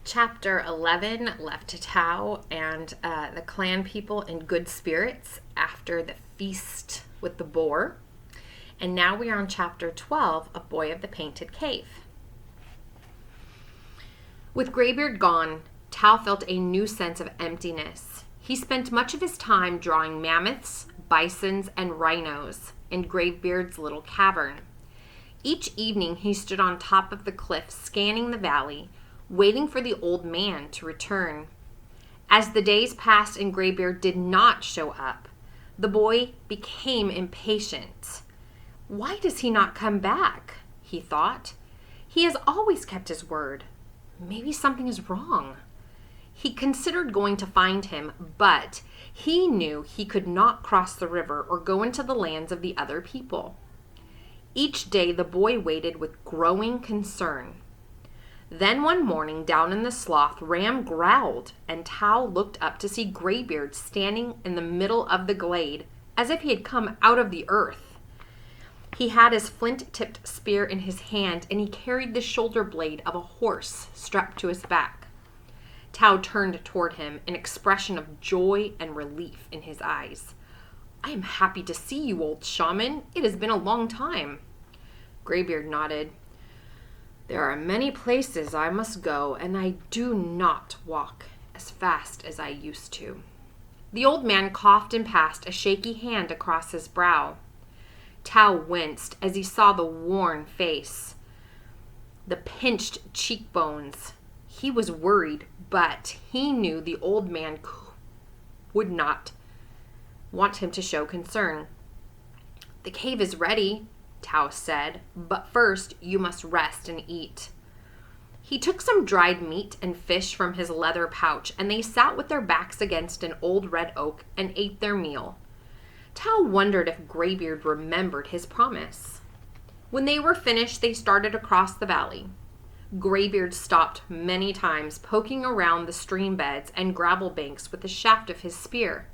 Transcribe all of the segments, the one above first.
Chapter 11 left Tao and the clan people in good spirits after the feast with the boar. And now we are on chapter 12 of Boy of the Painted Cave. With Greybeard gone, Tao felt a new sense of emptiness. He spent much of his time drawing mammoths, bisons, and rhinos in Greybeard's little cavern. Each evening he stood on top of the cliff scanning the valley, waiting for the old man to return. As the days passed and Greybeard did not show up, the boy became impatient. Why does he not come back? He thought. He has always kept his word. Maybe something is wrong. He considered going to find him, but he knew he could not cross the river or go into the lands of the other people. Each day the boy waited with growing concern. Then one morning, down in the slough, Ram growled, and Tao looked up to see Greybeard standing in the middle of the glade, as if he had come out of the earth. He had his flint-tipped spear in his hand, and he carried the shoulder blade of a horse strapped to his back. Tao turned toward him, an expression of joy and relief in his eyes. "I am happy to see you, old shaman. It has been a long time." Greybeard nodded. "There are many places I must go, and I do not walk as fast as I used to." The old man coughed and passed a shaky hand across his brow. Tao winced as he saw the worn face, the pinched cheekbones. He was worried, but he knew the old man would not want him to show concern. "The cave is ready," Tao said, "but first you must rest and eat." He took some dried meat and fish from his leather pouch, and they sat with their backs against an old red oak and ate their meal. Tao wondered if Greybeard remembered his promise. When they were finished, they started across the valley. Greybeard stopped many times, poking around the stream beds and gravel banks with the shaft of his spear,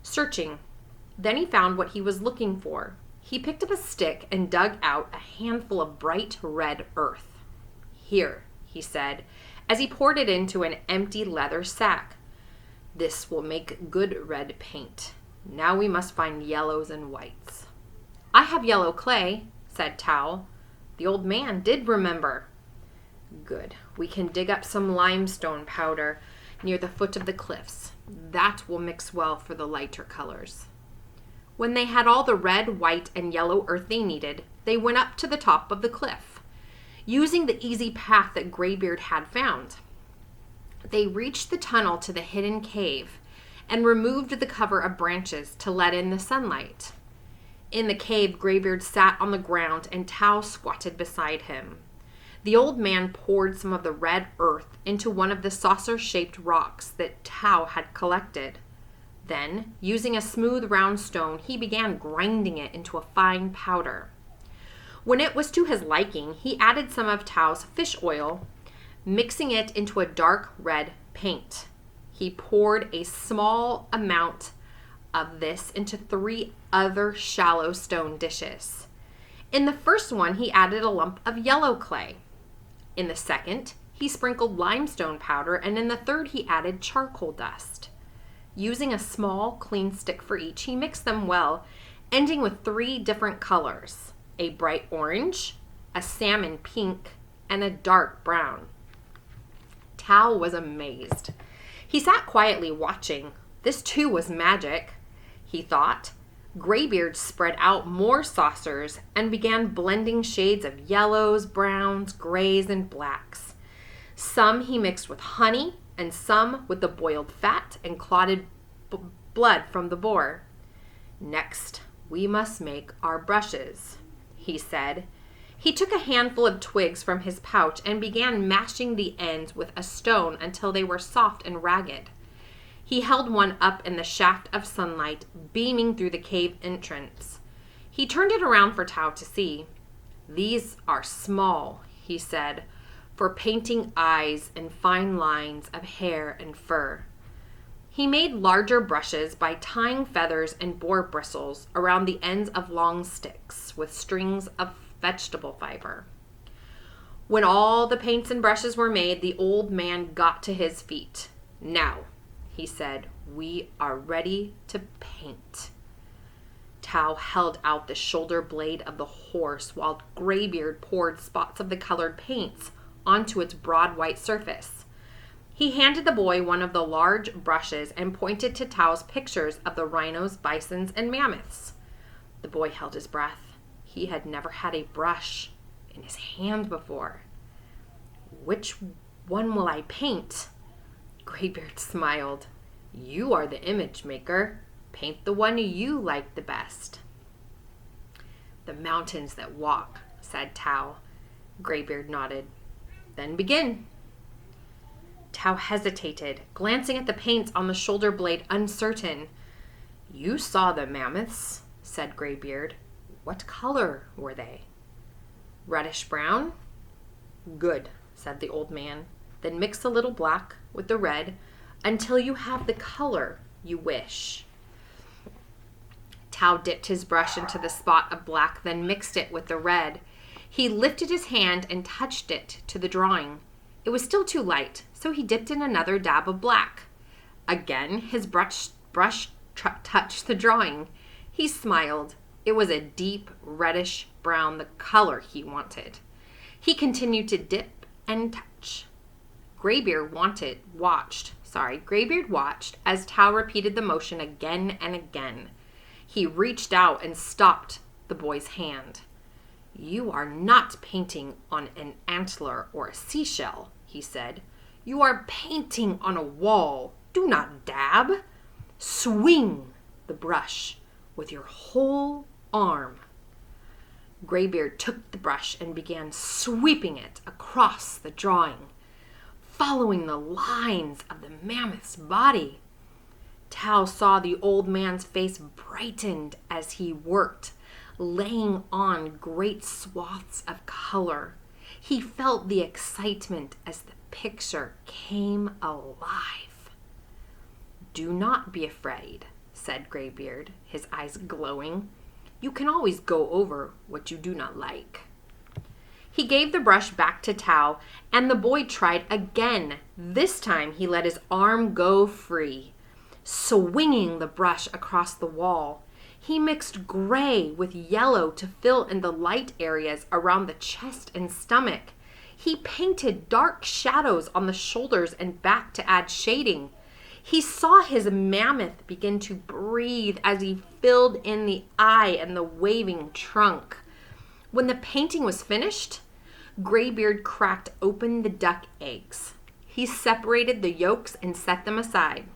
searching. Then he found what he was looking for. He picked up a stick and dug out a handful of bright red earth. "Here," he said, as he poured it into an empty leather sack. "This will make good red paint. Now we must find yellows and whites." "I have yellow clay," said Tao. The old man did remember. "Good. We can dig up some limestone powder near the foot of the cliffs. That will mix well for the lighter colors." When they had all the red, white, and yellow earth they needed, they went up to the top of the cliff, using the easy path that Greybeard had found. They reached the tunnel to the hidden cave and removed the cover of branches to let in the sunlight. In the cave, Greybeard sat on the ground and Tao squatted beside him. The old man poured some of the red earth into one of the saucer-shaped rocks that Tao had collected. Then, using a smooth round stone, he began grinding it into a fine powder. When it was to his liking, he added some of Tao's fish oil, mixing it into a dark red paint. He poured a small amount of this into 3 other shallow stone dishes. In the first one, he added a lump of yellow clay. In the second, he sprinkled limestone powder, and in the third, he added charcoal dust. Using a small, clean stick for each, he mixed them well, ending with 3 different colors: a bright orange, a salmon pink, and a dark brown. Tao was amazed. He sat quietly watching. This too was magic, he thought. Greybeard spread out more saucers and began blending shades of yellows, browns, grays, and blacks. Some he mixed with honey, and some with the boiled fat and clotted blood from the boar. "Next, we must make our brushes," he said. He took a handful of twigs from his pouch and began mashing the ends with a stone until they were soft and ragged. He held one up in the shaft of sunlight, beaming through the cave entrance. He turned it around for Tao to see. "These are small," he said, "for painting eyes and fine lines of hair and fur." He made larger brushes by tying feathers and boar bristles around the ends of long sticks with strings of vegetable fiber. When all the paints and brushes were made, the old man got to his feet. "Now," he said, "we are ready to paint." Tao held out the shoulder blade of the horse while Graybeard poured spots of the colored paints onto its broad white surface. He handed the boy one of the large brushes and pointed to Tao's pictures of the rhinos, bisons, and mammoths. The boy held his breath. He had never had a brush in his hand before. "Which one will I paint?" Graybeard smiled. "You are the image maker. Paint the one you like the best." "The mountains that walk," said Tao. Graybeard nodded. "Then begin." Tao hesitated, glancing at the paints on the shoulder blade, uncertain. "You saw the mammoths," said Graybeard. "What color were they?" "Reddish brown." "Good," said the old man. "Then mix a little black with the red until you have the color you wish." Tao dipped his brush into the spot of black, then mixed it with the red. He lifted his hand and touched it to the drawing. It was still too light, so he dipped in another dab of black. Again, his brush touched the drawing. He smiled. It was a deep reddish brown, the color he wanted. He continued to dip and touch. Graybeard watched as Tao repeated the motion again and again. He reached out and stopped the boy's hand. "You are not painting on an antler or a seashell," he said. "You are painting on a wall. Do not dab. Swing the brush with your whole arm." Graybeard took the brush and began sweeping it across the drawing, following the lines of the mammoth's body. Tao saw the old man's face brightened as he worked, laying on great swaths of color. He felt the excitement as the picture came alive. "Do not be afraid," said Graybeard, his eyes glowing. "You can always go over what you do not like." He gave the brush back to Tao, and the boy tried again. This time he let his arm go free, swinging the brush across the wall. He mixed gray with yellow to fill in the light areas around the chest and stomach. He painted dark shadows on the shoulders and back to add shading. He saw his mammoth begin to breathe as he filled in the eye and the waving trunk. When the painting was finished, Graybeard cracked open the duck eggs. He separated the yolks and set them aside.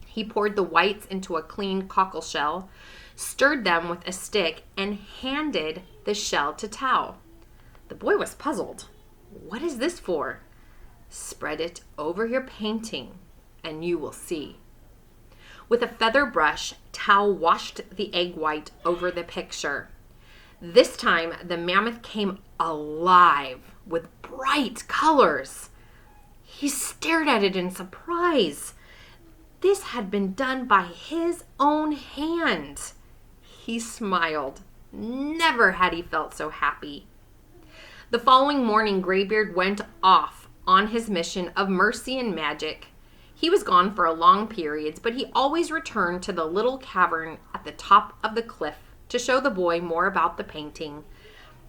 He poured the whites into a clean cockle shell, stirred them with a stick, and handed the shell to Tao. The boy was puzzled. "What is this for?" "Spread it over your painting, and you will see." With a feather brush, Tao washed the egg white over the picture. This time, the mammoth came alive with bright colors. He stared at it in surprise. This had been done by his own hand. He smiled. Never had he felt so happy. The following morning, Graybeard went off on his mission of mercy and magic. He was gone for long periods, but he always returned to the little cavern at the top of the cliff to show the boy more about the painting,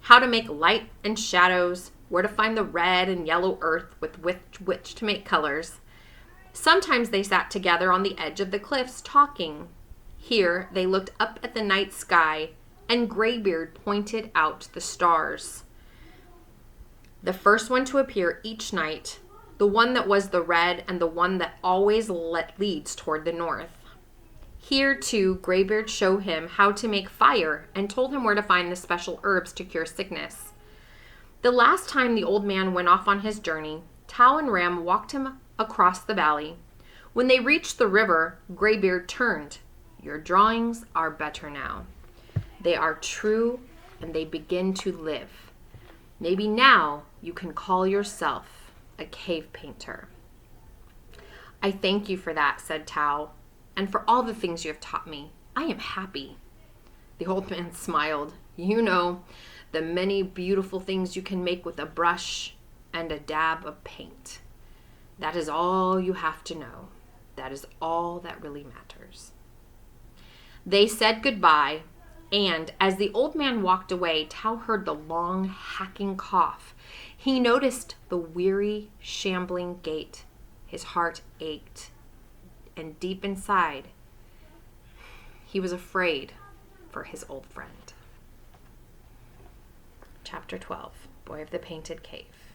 how to make light and shadows, where to find the red and yellow earth with which to make colors. Sometimes they sat together on the edge of the cliffs talking. Here they looked up at the night sky, and Graybeard pointed out the stars. The first one to appear each night, the one that was the red and the one that always leads toward the north. Here, too, Graybeard showed him how to make fire and told him where to find the special herbs to cure sickness. The last time the old man went off on his journey, Tao and Ram walked him across the valley. When they reached the river, Graybeard turned. "Your drawings are better now. They are true and they begin to live. Maybe now you can call yourself a cave painter." "I thank you for that," said Tao, "and for all the things you have taught me. I am happy." The old man smiled. "You know, the many beautiful things you can make with a brush and a dab of paint. That is all you have to know. That is all that really matters. They said goodbye, and as the old man walked away, Tao heard the long, hacking cough. He noticed the weary, shambling gait. His heart ached, and deep inside, he was afraid for his old friend. Chapter 12, Boy of the Painted Cave.